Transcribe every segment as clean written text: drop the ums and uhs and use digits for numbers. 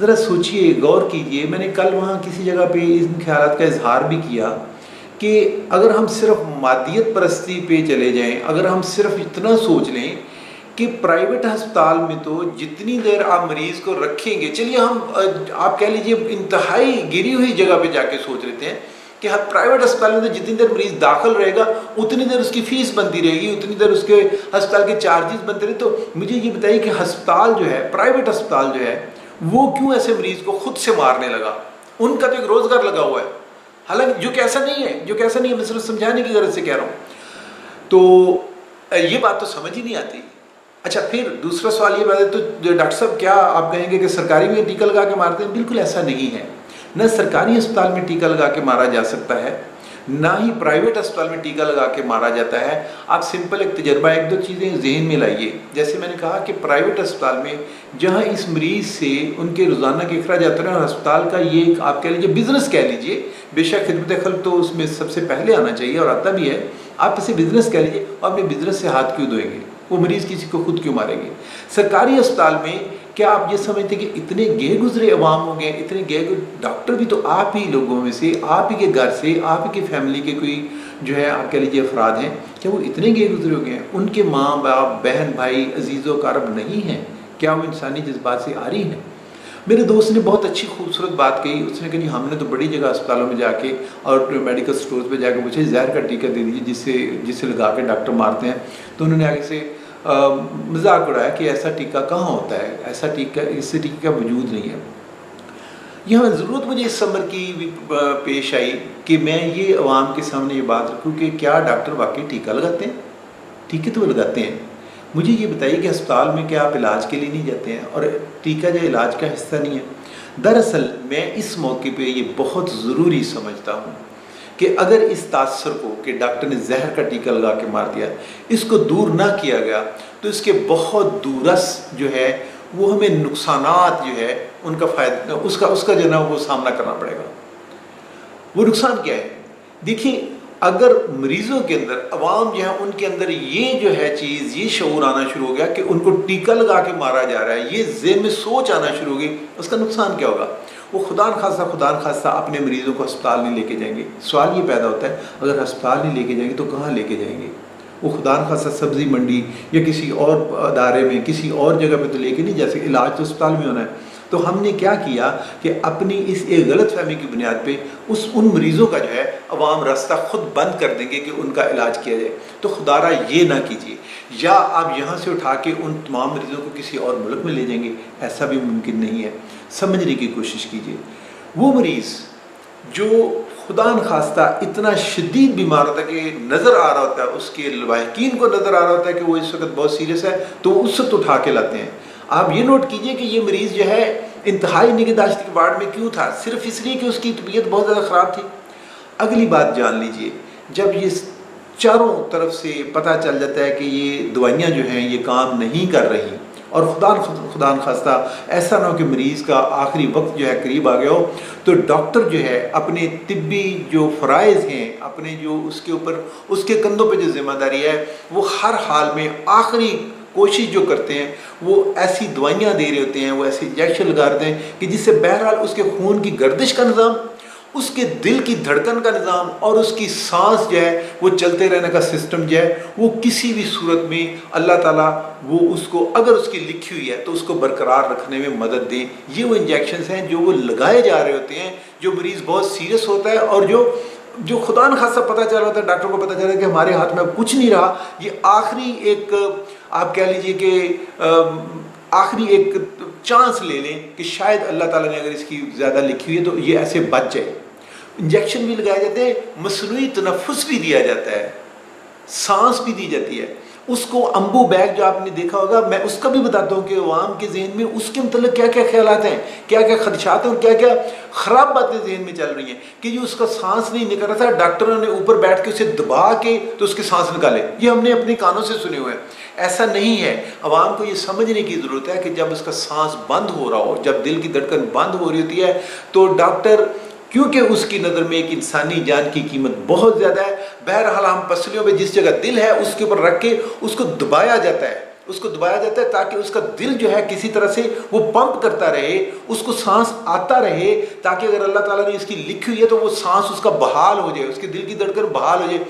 ذرا سوچئے، غور کیجئے. میں نے کل وہاں کسی جگہ پہ ان خیالات کا اظہار بھی کیا کہ اگر ہم صرف مادیت پرستی پہ چلے جائیں، اگر ہم صرف اتنا سوچ لیں کہ پرائیویٹ ہسپتال میں تو جتنی دیر آپ مریض کو رکھیں گے، چلیے ہم آپ کہہ لیجئے انتہائی گری ہوئی جگہ پہ جا کے سوچ لیتے ہیں کہ پرائیویٹ ہسپتال میں تو جتنی دیر مریض داخل رہے گا اتنی دیر اس کی فیس بنتی رہے گی، اتنی دیر اس کے ہسپتال کے چارجز بنتے رہے. تو مجھے یہ بتائیے کہ ہسپتال جو ہے، پرائیویٹ ہسپتال جو ہے، وہ کیوں ایسے مریض کو خود سے مارنے لگا؟ ان کا تو ایک روزگار لگا ہوا ہے، حالانکہ جو کہ ایسا نہیں ہے، میں صرف سمجھانے کی غرض سے کہہ رہا ہوں. تو یہ بات تو سمجھ ہی نہیں آتی. اچھا، پھر دوسرا سوال یہ بات ہے، تو ڈاکٹر صاحب کیا آپ کہیں گے کہ سرکاری میں ٹیکہ لگا کے مارتے ہیں؟ بالکل ایسا نہیں ہے. نہ سرکاری ہسپتال میں ٹیکہ لگا کے مارا جا سکتا ہے، نہ ہی پرائیویٹ ہسپتال میں ٹیکہ لگا کے مارا جاتا ہے. آپ سمپل ایک تجربہ، ایک دو چیزیں ذہن میں لائیے. جیسے میں نے کہا کہ پرائیویٹ ہسپتال میں جہاں اس مریض سے ان کے روزانہ کے اخراجات ہیں، اور ہسپتال کا یہ آپ کہہ لیجیے بزنس کہہ لیجیے، بے شک خدمت خلق تو اس میں سب سے پہلے آنا چاہیے اور آتا بھی ہے، آپ اسے بزنس کہہ لیجیے. اور اپنے بزنس سے ہاتھ کیوں دھوئیں گے؟ وہ مریض کسی کو خود کیوں ماریں گے؟ سرکاری ہسپتال میں کیا آپ یہ سمجھتے ہیں کہ اتنے گئے گزرے عوام ہو گئے، اتنے ڈاکٹر بھی تو آپ ہی لوگوں میں سے، آپ ہی کے گھر سے، آپ ہی کے فیملی کے کوئی جو ہے آپ کہہ لیجیے افراد ہیں، کیا وہ اتنے گئے گزرے ہو گئے ہیں؟ ان کے ماں باپ، بہن بھائی، عزیز و اقارب نہیں ہیں؟ کیا وہ انسانی جذبات سے آ رہی ہیں؟ میرے دوست نے بہت اچھی خوبصورت بات کہی. اس نے کہا جی ہم نے تو بڑی جگہ اسپتالوں میں جا کے اور میڈیکل سٹورز پہ جا کے پوچھا زہر کا ٹیکہ دے دیجیے جس سے لگا کے ڈاکٹر مارتے ہیں. تو انہوں نے آگے سے مذاق اڑایا کہ ایسا ٹیکہ کہاں ہوتا ہے، ایسا ٹیکہ، اس سے ٹیکے کا وجود نہیں ہے. یہاں ضرورت مجھے اس امر کی پیش آئی کہ میں یہ عوام کے سامنے یہ بات رکھوں کہ کیا ڈاکٹر واقعی ٹیکہ لگاتے ہیں؟ ٹیکے تو وہ لگاتے ہیں. مجھے یہ بتائیے کہ ہسپتال میں کیا آپ علاج کے لیے نہیں جاتے ہیں؟ اور ٹیکہ جو علاج کا حصہ نہیں ہے. دراصل میں اس موقع پہ یہ بہت ضروری سمجھتا ہوں کہ اگر اس تاثر کو کہ ڈاکٹر نے زہر کا ٹیکہ لگا کے مار دیا، اس کو دور نہ کیا گیا تو اس کے بہت دورس جو ہے وہ ہمیں نقصانات جو ہے ان کا فائدہ اس کا جو ہے نا وہ سامنا کرنا پڑے گا. وہ نقصان کیا ہے؟ دیکھیے، اگر مریضوں کے اندر، عوام جو ہے ان کے اندر یہ جو ہے چیز، یہ شعور آنا شروع ہو گیا کہ ان کو ٹیکہ لگا کے مارا جا رہا ہے، یہ ذہن میں سوچ آنا شروع ہو گئی، اس کا نقصان کیا ہوگا؟ وہ خدا نخواستہ اپنے مریضوں کو ہسپتال نہیں لے کے جائیں گے. سوال یہ پیدا ہوتا ہے اگر ہسپتال نہیں لے کے جائیں گے تو کہاں لے کے جائیں گے؟ وہ خدا نخواستہ سبزی منڈی یا کسی اور ادارے میں، کسی اور جگہ پہ تو لے کے نہیں جا سکتے، علاج تو ہسپتال میں ہونا ہے. تو ہم نے کیا کیا کہ اپنی اس ایک غلط فہمی کی بنیاد پہ ان مریضوں کا جو ہے عوام راستہ خود بند کر دیں گے کہ ان کا علاج کیا جائے. تو خدا را یہ نہ کیجیے، یا آپ یہاں سے اٹھا کے ان تمام مریضوں کو کسی اور ملک میں لے جائیں گے، ایسا بھی ممکن نہیں ہے. سمجھنے کی کوشش کیجیے. وہ مریض جو خدا نخواستہ اتنا شدید بیمار ہوتا ہے کہ نظر آ رہا ہوتا ہے، اس کے لواحقین کو نظر آ رہا ہوتا ہے کہ وہ اس وقت بہت سیریس ہے، تو اس وقت اٹھا کے لاتے ہیں. آپ یہ نوٹ کیجئے کہ یہ مریض جو ہے انتہائی نگہداشت کے وارڈ میں کیوں تھا؟ صرف اس لیے کہ اس کی طبیعت بہت زیادہ خراب تھی. اگلی بات جان لیجئے، جب یہ چاروں طرف سے پتہ چل جاتا ہے کہ یہ دوائیاں جو ہیں یہ کام نہیں کر رہی، اور خدا نخواستہ ایسا نہ ہو کہ مریض کا آخری وقت جو ہے قریب آ گیا ہو، تو ڈاکٹر جو ہے اپنے طبی جو فرائض ہیں، اپنے جو اس کے اوپر، اس کے کندھوں پہ جو ذمہ داری ہے، وہ ہر حال میں آخری کوشش جو کرتے ہیں وہ ایسی دوائیاں دے رہے ہوتے ہیں، وہ ایسے انجیکشن لگا رہے ہیں کہ جس سے بہرحال اس کے خون کی گردش کا نظام، اس کے دل کی دھڑکن کا نظام اور اس کی سانس جو ہے وہ چلتے رہنے کا سسٹم جو ہے وہ کسی بھی صورت میں اللہ تعالیٰ وہ اس کو، اگر اس کی لکھی ہوئی ہے تو اس کو برقرار رکھنے میں مدد دیں. یہ وہ انجیکشنز ہیں جو وہ لگائے جا رہے ہوتے ہیں جو مریض بہت سیریس ہوتا ہے، اور جو خدا نخواستہ پتہ چل رہا ہوتا ہے، ڈاکٹر کو پتہ چل رہا ہے کہ ہمارے ہاتھ میں اب کچھ نہیں رہا، یہ آخری ایک آپ کہہ لیجئے کہ آخری ایک چانس لے لیں کہ شاید اللہ تعالیٰ نے اگر اس کی زیادہ لکھی ہوئی ہے تو یہ ایسے بچ جائے. انجیکشن بھی لگائے جاتے ہیں، مصنوعی تنفس بھی دیا جاتا ہے، سانس بھی دی جاتی ہے. اس کو امبو بیگ جو آپ نے دیکھا ہوگا، میں اس کا بھی بتاتا ہوں کہ عوام کے ذہن میں اس کے متعلق کیا کیا خیالات ہیں، کیا کیا خدشات ہیں، اور کیا کیا خراب باتیں ذہن میں چل رہی ہیں کہ جو اس کا سانس نہیں نکل رہا تھا، ڈاکٹروں نے اوپر بیٹھ کے اسے دبا کے تو اس کے سانس نکالے. یہ ہم نے اپنے کانوں سے سنے ہوئے ہیں. ایسا نہیں ہے. عوام کو یہ سمجھنے کی ضرورت ہے کہ جب اس کا سانس بند ہو رہا ہو، جب دل کی دھڑکن بند ہو رہی ہوتی ہے، تو ڈاکٹر، کیونکہ اس کی نظر میں ایک انسانی جان کی قیمت بہت زیادہ ہے، بہرحال ہم پسلیوں پہ جس جگہ دل ہے اس کے اوپر رکھ کے اس کو دبایا جاتا ہے، اس کو دبایا جاتا ہے تاکہ اس کا دل جو ہے کسی طرح سے وہ پمپ کرتا رہے، اس کو سانس آتا رہے، تاکہ اگر اللہ تعالیٰ نے اس کی لکھی ہوئی ہے تو وہ سانس اس کا بحال ہو جائے، اس کے دل کی دھڑکن بحال ہو جائے۔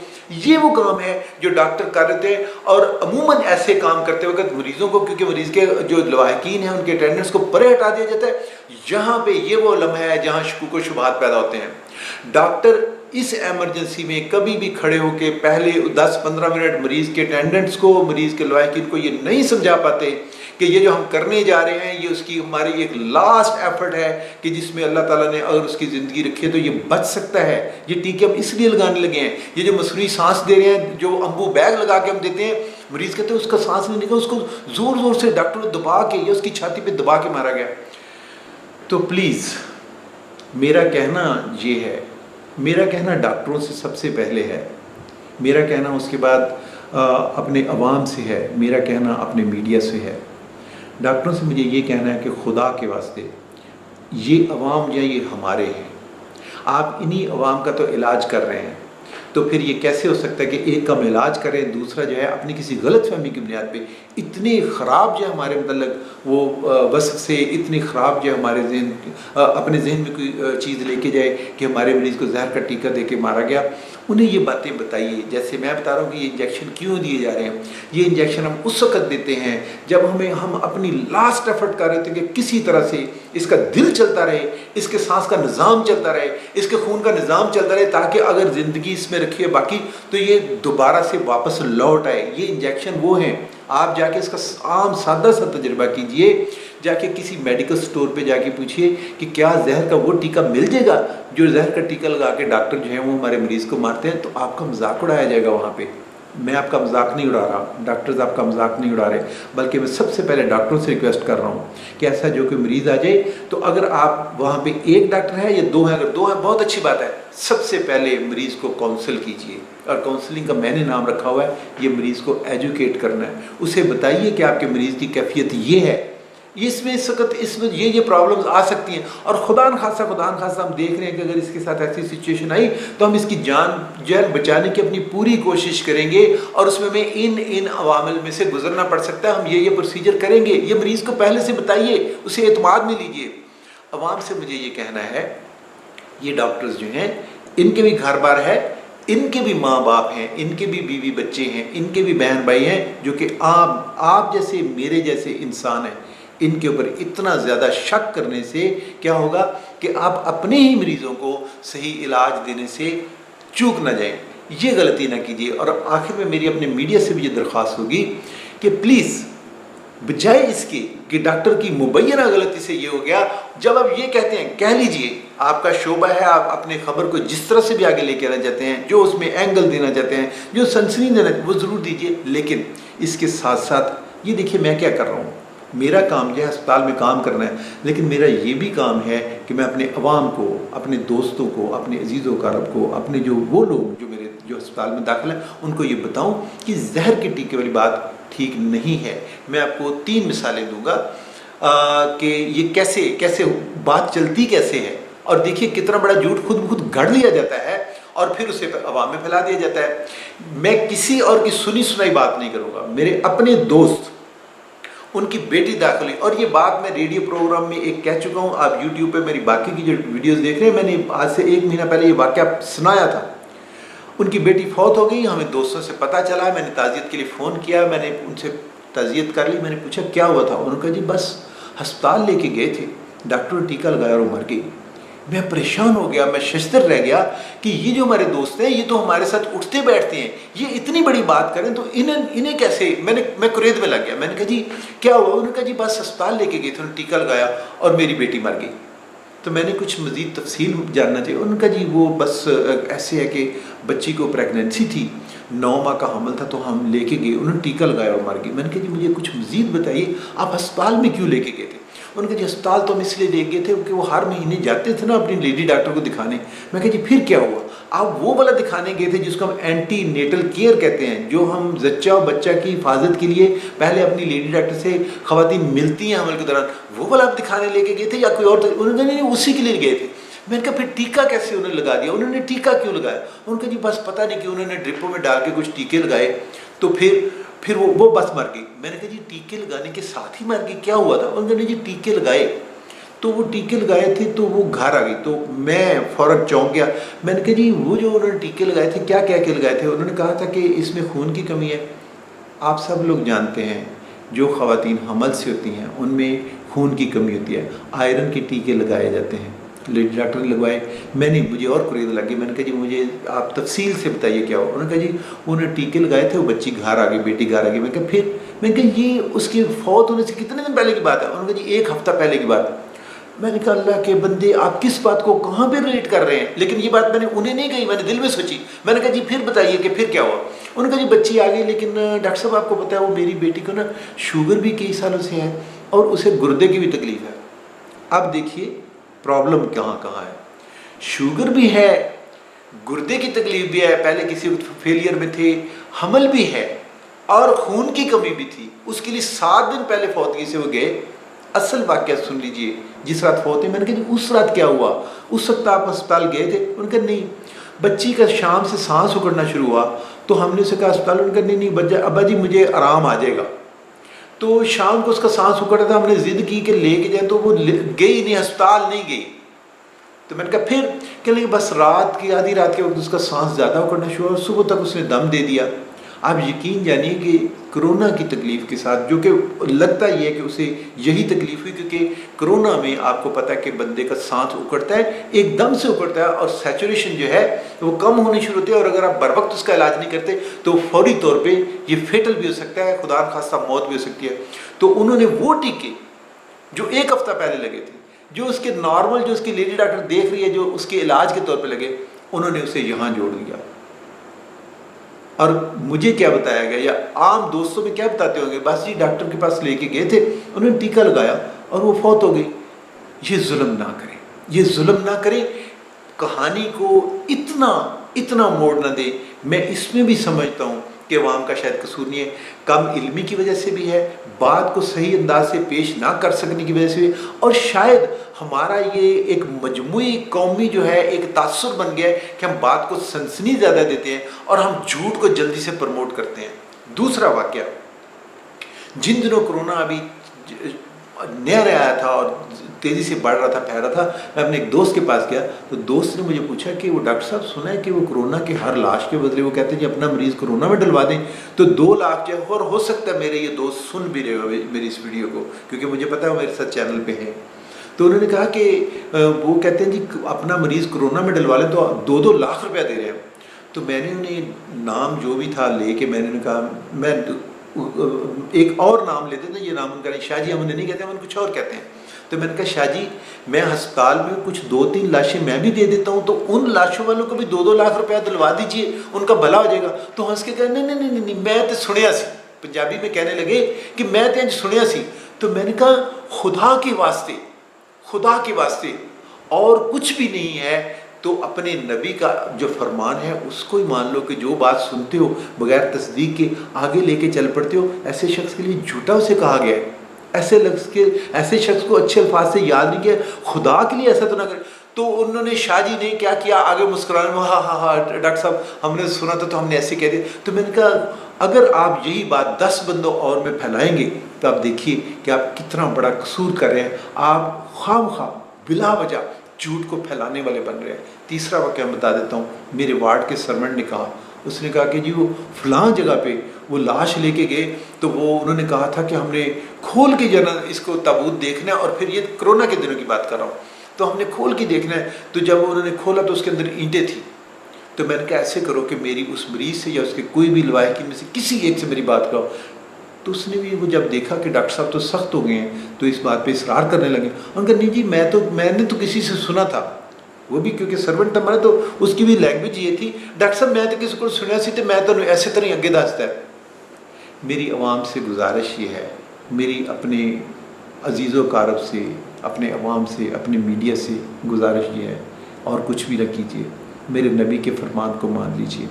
یہ وہ کام ہے جو ڈاکٹر کر رہے تھے، اور عموماً ایسے کام کرتے وقت مریضوں کو، کیونکہ مریض کے جو لواحقین ہیں ان کے اٹینڈنٹس کو پرے ہٹا دیا جاتا ہے، یہاں پہ یہ وہ لمحہ ہے جہاں شکوک و شبہات پیدا ہوتے ہیں۔ ڈاکٹر اس ایمرجنسی میں کبھی بھی کھڑے ہو کے پہلے 10-15 منٹ مریض کے اٹینڈنٹس کو، مریض کے لواحقین کو یہ نہیں سمجھا پاتے کہ یہ جو ہم کرنے جا رہے ہیں یہ اس کی ہماری ایک لاسٹ ایفرٹ ہے کہ جس میں اللہ تعالیٰ نے اگر اس کی زندگی رکھی ہے تو یہ بچ سکتا ہے۔ یہ ٹیکے ہم اس لیے لگانے لگے ہیں، یہ جو مصنوعی سانس دے رہے ہیں، جو امبو بیگ لگا کے ہم دیتے ہیں، مریض کہتے ہیں اس کا سانس نہیں نکلا، اس کو زور زور سے ڈاکٹر نے دبا کے یا اس کی چھاتی پہ دبا کے مارا گیا۔ تو پلیز میرا کہنا یہ ہے، میرا کہنا ڈاکٹروں سے سب سے پہلے ہے، میرا کہنا اس کے بعد اپنے عوام سے ہے، میرا کہنا اپنے میڈیا سے ہے۔ ڈاکٹروں سے مجھے یہ کہنا ہے کہ خدا کے واسطے یہ عوام جو ہے یہ ہمارے ہیں، آپ انہی عوام کا تو علاج کر رہے ہیں، تو پھر یہ کیسے ہو سکتا ہے کہ ایک کم علاج کریں، دوسرا جو ہے اپنی کسی غلط فہمی کی بنیاد پہ اتنے خراب جو ہے ہمارے متعلق وہ وصف سے، اتنی خراب جو ہے ہمارے ذہن، اپنے ذہن میں کوئی چیز لے کے جائے کہ ہمارے مریض کو زہر کا ٹیکہ دے کے مارا گیا۔ انہیں یہ باتیں بتائیے، جیسے میں بتا رہا ہوں کہ یہ انجیکشن کیوں دیے جا رہے ہیں۔ یہ انجیکشن ہم اس وقت دیتے ہیں جب ہم اپنی لاسٹ ایفرٹ کر رہے تھے کہ کسی طرح سے اس کا دل چلتا رہے، اس کے سانس کا نظام چلتا رہے، اس کے خون کا نظام چلتا رہے، تاکہ اگر زندگی اس میں رکھی ہے باقی تو یہ دوبارہ سے واپس لوٹ آئے۔ یہ انجیکشن وہ ہیں، آپ جا کے اس کا عام سادہ سا تجربہ کیجئے، جا کے کسی میڈیکل سٹور پہ جا کے پوچھئے کہ کیا زہر کا وہ ٹیکہ مل جائے گا جو زہر کا ٹیکہ لگا کے ڈاکٹر جو ہیں وہ ہمارے مریض کو مارتے ہیں، تو آپ کا مذاق اڑایا جائے گا وہاں پہ۔ میں آپ کا مذاق نہیں اڑا رہا، ڈاکٹرز آپ کا مذاق نہیں اڑا رہے، بلکہ میں سب سے پہلے ڈاکٹروں سے ریکویسٹ کر رہا ہوں کہ ایسا جو کہ مریض آ جائے تو اگر آپ وہاں پہ ایک ڈاکٹر ہے یا دو ہیں، اگر دو ہیں بہت اچھی بات ہے، سب سے پہلے مریض کو کاؤنسل کیجئے، اور کاؤنسلنگ کا میں نے نام رکھا ہوا ہے، یہ مریض کو ایجوکیٹ کرنا ہے، اسے بتائیے کہ آپ کے مریض کی کیفیت یہ ہے، اس میں اس وقت یہ پرابلمز آ سکتی ہیں، اور خدا نخواستہ ہم دیکھ رہے ہیں کہ اگر اس کے ساتھ ایسی سچویشن آئی تو ہم اس کی جان بچانے کی اپنی پوری کوشش کریں گے، اور اس میں ہمیں ان عوامل میں سے گزرنا پڑ سکتا ہے، ہم یہ پروسیجر کریں گے۔ یہ مریض کو پہلے سے بتائیے، اسے اعتماد میں لیجئے۔ عوام سے مجھے یہ کہنا ہے، یہ ڈاکٹرز جو ہیں ان کے بھی گھر بار ہے، ان کے بھی ماں باپ ہیں، ان کے بھی بیوی بچے ہیں، ان کے بھی بہن بھائی ہیں جو کہ آپ جیسے میرے جیسے انسان ہیں۔ ان کے اوپر اتنا زیادہ شک کرنے سے کیا ہوگا کہ آپ اپنے ہی مریضوں کو صحیح علاج دینے سے چوک نہ جائیں، یہ غلطی نہ کیجیے۔ اور آخر میں میری اپنے میڈیا سے بھی یہ درخواست ہوگی کہ پلیز بجائے اس کے کہ ڈاکٹر کی مبینہ غلطی سے یہ ہو گیا، جب آپ یہ کہتے ہیں کہہ لیجئے، آپ کا شعبہ ہے، آپ اپنے خبر کو جس طرح سے بھی آگے لے کے آنا چاہتے ہیں، جو اس میں اینگل دینا چاہتے ہیں، جو سنسنی دینا وہ ضرور دیجئے، لیکن اس کے ساتھ ساتھ یہ دیکھیے میں کیا کر رہا ہوں، میرا کام جو ہے ہسپتال میں کام کرنا ہے، لیکن میرا یہ بھی کام ہے کہ میں اپنے عوام کو، اپنے دوستوں کو، اپنے عزیز و اقارب کو، اپنے وہ لوگ جو ہسپتال میں داخل ہیں ان کو یہ بتاؤں کہ زہر کے ٹیکے والی بات ٹھیک نہیں ہے۔ میں آپ کو 3 مثالیں دوں گا کہ یہ کیسے بات چلتی کیسے ہے، اور دیکھیے کتنا بڑا جھوٹ خود بخود گھڑ لیا جاتا ہے اور پھر اسے عوام میں پھیلا دیا جاتا ہے۔ میں کسی اور کی سنی سنائی بات نہیں کروں گا، میرے اپنے دوست، ان کی بیٹی داخل ہوئی، اور یہ بات میں ریڈیو پروگرام میں ایک کہہ چکا ہوں، آپ یوٹیوب پہ میری باقی کی جو ویڈیوز دیکھ رہے ہیں، میں نے آج سے 1 مہینہ پہلے یہ واقعہ سنایا تھا۔ ان کی بیٹی فوت ہو گئی، ہمیں دوستوں سے پتہ چلا، میں نے تعزیت کے لیے فون کیا، میں نے ان سے تعزیت کر لی، میں نے پوچھا کیا ہوا تھا، انہوں نے کہا جی بس ہسپتال لے کے گئے تھے، ڈاکٹر نے ٹیکہ لگایا اور وہ مر گئی۔ میں پریشان ہو گیا، میں ششدر رہ گیا کہ یہ جو ہمارے دوست ہیں یہ تو ہمارے ساتھ اٹھتے بیٹھتے ہیں، یہ اتنی بڑی بات کریں تو انہیں کیسے، میں قرید میں لگ گیا، میں نے کہا جی کیا ہوا، انہوں نے کہا جی بس ہسپتال لے کے گئے تھے، انہوں نے ٹیکہ لگایا اور میری بیٹی مر گئی۔ تو میں نے کچھ مزید تفصیل جاننا چاہیے، انہوں نے کہا جی وہ بس ایسے ہے کہ بچی کو پریگننسی تھی، 9 ماہ کا حمل تھا تو ہم لے کے گئے، انہوں نے ٹیکہ لگایا اور مر گئی۔ میں نے کہا جی مجھے کچھ مزید بتائیے، آپ ہسپتال میں کیوں لے کے گئے تھے؟ انہوں نے کہا جی ہسپتال تو ہم اس لیے لے گئے تھے کہ وہ ہر مہینے جاتے تھے نا اپنی لیڈی ڈاکٹر کو دکھانے۔ میں کہا جی پھر کیا ہوا؟ آپ وہ والا دکھانے گئے تھے جس کو ہم اینٹی نیٹل کیئر کہتے ہیں، جو ہم زچہ اور بچہ کی حفاظت کے لیے پہلے اپنی لیڈی ڈاکٹر سے خواتین ملتی ہیں حمل کے دوران، وہ والا آپ دکھانے لے کے گئے تھے یا کوئی اور؟ انہوں نے کہا نہیں اسی کے لیے گئے تھے۔ میں نے کہا پھر ٹیکہ کیسے انہوں نے لگا دیا؟ انہوں نے ٹیکہ کیوں لگایا؟ انہوں نے کہا جی بس پتہ نہیں کہ انہوں نے ڈرپوں میں ڈال کے کچھ ٹیکے لگائے، تو پھر وہ بس مر گئی. میں نے کہا جی ٹیکے لگانے کے ساتھ ہی مر گئی, کیا ہوا تھا؟ انہوں نے جی ٹیکے لگائے. تو وہ ٹیکے لگائے تھے تو وہ گھر آ گئی. تو میں فوراً چونک گیا. میں نے کہا جی وہ جو انہوں نے ٹیکے لگائے تھے کیا کہہ کے لگائے تھے؟ انہوں نے کہا تھا کہ اس میں خون کی کمی ہے. آپ سب لوگ جانتے ہیں جو خواتین حمل سے ہوتی ہیں ان میں خون کی کمی ہوتی ہے, آئرن کے ٹیکے لگائے جاتے ہیں. لیڈی ڈاکٹر نے لگوائے. میں نے مجھے اور قریب لگ گئی. میں نے کہا جی مجھے آپ تفصیل سے بتائیے کیا ہو. انہوں نے کہا جی انہوں نے ٹیکے لگائے تھے, وہ بچی گھر آ گئی, بیٹی گھر آ گئی. میں نے کہا پھر؟ میں نے کہا یہ اس کے فوت ہونے سے کتنے دن پہلے کی بات ہے؟ انہوں نے کہا جی 1 ہفتہ پہلے کی بات. میں نے کہا اللہ کے بندے آپ کس بات کو کہاں پہ ریلیٹ کر رہے ہیں؟ لیکن یہ بات میں نے انہیں نہیں کہی, میں نے دل میں سوچی. میں نے کہا جی پھر بتائیے کہ پھر کیا ہوا؟ انہوں نے کہا جی بچی آ گئی, لیکن ڈاکٹر صاحب آپ کو پتہ ہے وہ میری بیٹی کو نا شوگر بھی کئی سالوں سے ہے اور اسے گردے کی بھی تکلیف ہے. اب دیکھیے پرابلم کہاں کہاں ہے. شوگر بھی ہے, گردے کی تکلیف بھی ہے, پہلے کسی وقت فیلئر میں تھے, حمل بھی ہے اور خون کی کمی بھی تھی. اس کے لیے 7 دن پہلے فوتگی سے وہ گئے. اصل واقعہ سن لیجئے, جس رات فوت ہوئی. میں نے کہا جی اس رات کیا ہوا؟ اس وقت آپ ہسپتال گئے تھے؟ انہوں نے کہا نہیں. بچی کا شام سے سانس اکڑنا شروع ہوا تو ہم نے اسے کہا ہسپتال. انہوں نے کہا نہیں ابا جی مجھے آرام آ جائے گا. تو شام کو اس کا سانس اکڑ رہا تھا, ہم نے ضد کی کہ لے کے جائیں, تو وہ گئی نہیں, ہسپتال نہیں گئی. تو میں نے کہا پھر؟ کہنے لگے بس رات کی آدھی رات کے وقت اس کا سانس زیادہ اکڑنا شروع ہوا, صبح تک اس نے دم دے دیا. آپ یقین جانیے کہ کرونا کی تکلیف کے ساتھ, جو کہ لگتا ہی ہے کہ اسے یہی تکلیف ہوئی, کیونکہ کرونا میں آپ کو پتہ ہے کہ بندے کا سانس اکڑتا ہے, ایک دم سے اکڑتا ہے اور سیچوریشن جو ہے وہ کم ہونی شروع ہوتی ہے, اور اگر آپ بر وقت اس کا علاج نہیں کرتے تو فوری طور پہ یہ فیٹل بھی ہو سکتا ہے, خدا نخواستہ موت بھی ہو سکتی ہے. تو انہوں نے وہ ٹیکے جو 1 ہفتہ پہلے لگے تھے, جو اس کے نارمل, جو اس کی لیڈی ڈاکٹر دیکھ رہی ہے, جو اس کے علاج کے طور پہ لگے, انہوں نے اسے یہاں جوڑ دیا. اور مجھے کیا بتایا گیا, یا عام دوستوں میں کیا بتاتے ہوں گے, بس جی ڈاکٹر کے پاس لے کے گئے تھے, انہوں نے ٹیکہ لگایا اور وہ فوت ہو گئی. یہ ظلم نہ کریں, یہ ظلم نہ کریں. کہانی کو اتنا موڑ نہ دیں. میں اس میں بھی سمجھتا ہوں کہ عوام کا شاید قصور نہیں ہے, کم علمی کی وجہ سے بھی ہے, بات کو صحیح انداز سے پیش نہ کر سکنے کی وجہ سے بھی, اور شاید ہمارا یہ ایک مجموعی قومی جو ہے ایک تاثر بن گیا ہے کہ ہم بات کو سنسنی زیادہ دیتے ہیں اور ہم جھوٹ کو جلدی سے پروموٹ کرتے ہیں. دوسرا واقعہ, جن دنوں کرونا ابھی نیا آیا تھا اور تیزی سے بڑھ رہا تھا, پھیل رہا تھا, میں اپنے ایک دوست کے پاس گیا تو دوست نے مجھے پوچھا کہ وہ ڈاکٹر صاحب سنا ہے کہ وہ کرونا کے ہر لاش کے بدلے وہ کہتے ہیں جی اپنا مریض کرونا میں ڈلوا دیں تو 2 لاکھ جو ہے, اور ہو سکتا ہے میرے یہ دوست سن بھی رہے ہو میری اس ویڈیو کو, کیونکہ مجھے پتا ہے وہ میرے ساتھ چینل پہ ہے. تو انہوں نے کہا کہ وہ کہتے ہیں جی اپنا مریض کرونا میں ڈلوا لیں تو 2-2 لاکھ روپیہ دے رہے ہیں. تو میں نے انہیں نام جو بھی تھا لے کے, میں نے کہا میں ایک اور نام لیتے ہیں, یہ نام ان کا نہیں, شاہ جی ہم انہیں نہیں کہتے, ہم ان کچھ اور کہتے ہیں. تو میں نے کہا شاہ جی میں ہسپتال میں کچھ 2-3 لاشیں میں بھی دے دیتا ہوں, تو ان لاشوں والوں کو بھی 2-2 لاکھ روپیہ دلوا دیجئے, ان کا بھلا ہو جائے گا. تو ہنس کے کہا نہیں میں تو سنیا سی, پنجابی میں کہنے لگے کہ میں تو سنیا سی. تو میں نے کہا خدا کے واسطے اور کچھ بھی نہیں ہے تو اپنے نبی کا جو فرمان ہے اس کو ہی مان لو, کہ جو بات سنتے ہو بغیر تصدیق کے آگے لے کے چل پڑتے ہو. ایسے شخص کے لیے جھوٹا اسے کہا گیا ہے, ایسے شخص کو اچھے الفاظ سے یاد نہیں کیا, خدا کے لیے ایسا تو نہ کرے. تو انہوں نے شاہ جی نے کیا کیا, آگے مسکرانے میں ہاں ڈاکٹر صاحب ہم نے سنا تھا تو ہم نے ایسے کہہ دیا. تو میں نے کہا اگر آپ یہی بات 10 بندوں اور میں پھیلائیں گے تو آپ دیکھیے کہ آپ کتنا بڑا قصور کر رہے ہیں. آپ خواہ بلا وجہ جھوٹ کو پھیلانے والے بن رہے ہیں. تیسرا واقعہ میں بتا دیتا ہوں. میرے وارڈ کے سرونٹ نے کہا, اس نے کہا کہ جی وہ فلاں جگہ پہ وہ لاش لے کے گئے تو وہ انہوں نے کہا تھا کہ ہم نے کھول کے اس کو تابوت دیکھنا ہے, اور پھر یہ کرونا کے دنوں کی بات کر رہا ہوں, تو ہم نے کھول کے دیکھنا ہے. تو جب انہوں نے کھولا تو اس کے اندر اینٹیں تھیں. تو میں نے کہا ایسے کرو کہ میری اس مریض سے یا اس کے کوئی بھی لواحقین میں سے کسی ایک سے میری بات کرو. تو اس نے بھی وہ جب دیکھا کہ ڈاکٹر صاحب تو سخت ہو گئے ہیں تو اس بات پہ اصرار کرنے لگے. انہوں نے کہا نہیں جی میں نے تو کسی سے سنا تھا, وہ بھی کیونکہ سرونٹ تھا ہمارا تو اس کی بھی لینگویج یہ تھی, ڈاکٹر صاحب میں تو کسی کو سنیا سی تو میں تو ایسے طرح اگے دستا ہے. میری عوام سے گزارش یہ ہے, میری اپنے عزیز و اقارب سے, اپنے عوام سے, اپنے میڈیا سے گزارش یہ ہے, اور کچھ بھی نہ کیجیے, میرے نبی کے فرمان کو مان لیجیے.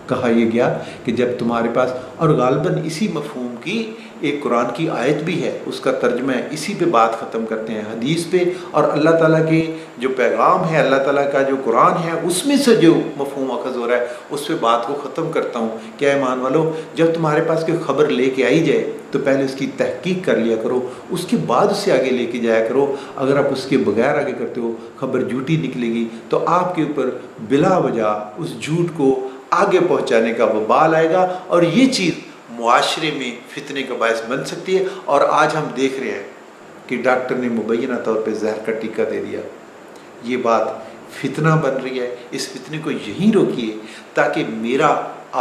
کہا یہ گیا کہ جب تمہارے پاس, اور غالباً اسی مفہوم کی ایک قرآن کی آیت بھی ہے، اس کا ترجمہ ہے، اسی پہ بات ختم کرتے ہیں، حدیث پہ، اور اللہ تعالیٰ کے جو پیغام ہے، اللہ تعالیٰ کا جو قرآن ہے اس میں سے جو مفہوم اخذ ہو رہا ہے اس پہ بات کو ختم کرتا ہوں۔ کیا ایمان والو، جب تمہارے پاس کوئی خبر لے کے آئی جائے تو پہلے اس کی تحقیق کر لیا کرو، اس کے بعد اسے آگے لے کے جایا کرو۔ اگر آپ اس کے بغیر آگے کرتے ہو، خبر جھوٹی نکلے گی تو آپ کے اوپر بلا وجہ اس جھوٹ کو آگے پہنچانے کا وبال آئے گا، اور یہ چیز معاشرے میں فتنے کا باعث بن سکتی ہے۔ اور آج ہم دیکھ رہے ہیں کہ ڈاکٹر نے مبینہ طور پہ زہر کا ٹیکہ دے دیا، یہ بات فتنہ بن رہی ہے۔ اس فتنے کو یہیں روکیے تاکہ میرا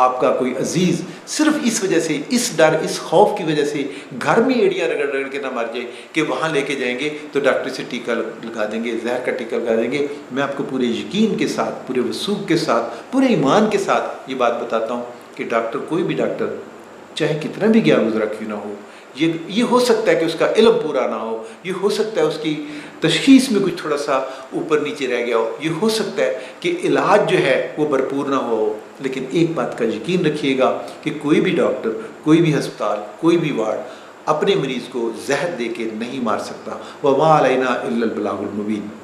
آپ کا کوئی عزیز صرف اس وجہ سے، اس ڈر، اس خوف کی وجہ سے گھر میں ایڑیاں رگڑ رگڑ کے نہ مر جائے کہ وہاں لے کے جائیں گے تو ڈاکٹر سے ٹیکہ لگا دیں گے، زہر کا ٹیکہ لگا دیں گے۔ میں آپ کو پورے یقین کے ساتھ، پورے وثوق کے ساتھ، پورے ایمان کے ساتھ یہ بات بتاتا ہوں کہ ڈاکٹر، کوئی بھی ڈاکٹر چاہے کتنا بھی گیا گزرا کیوں نہ ہو، یہ ہو سکتا ہے کہ اس کا علم پورا نہ ہو، یہ ہو سکتا ہے اس کی تشخیص میں کچھ تھوڑا سا اوپر نیچے رہ گیا ہو، یہ ہو سکتا ہے کہ علاج جو ہے وہ بھرپور نہ ہو، لیکن ایک بات کا یقین رکھیے گا کہ کوئی بھی ڈاکٹر، کوئی بھی ہسپتال، کوئی بھی وارڈ اپنے مریض کو زہر دے کے نہیں مار سکتا۔ وَمَا عَلَيْنَا إِلَّا الْبَلَاغُ الْمُبِينُ۔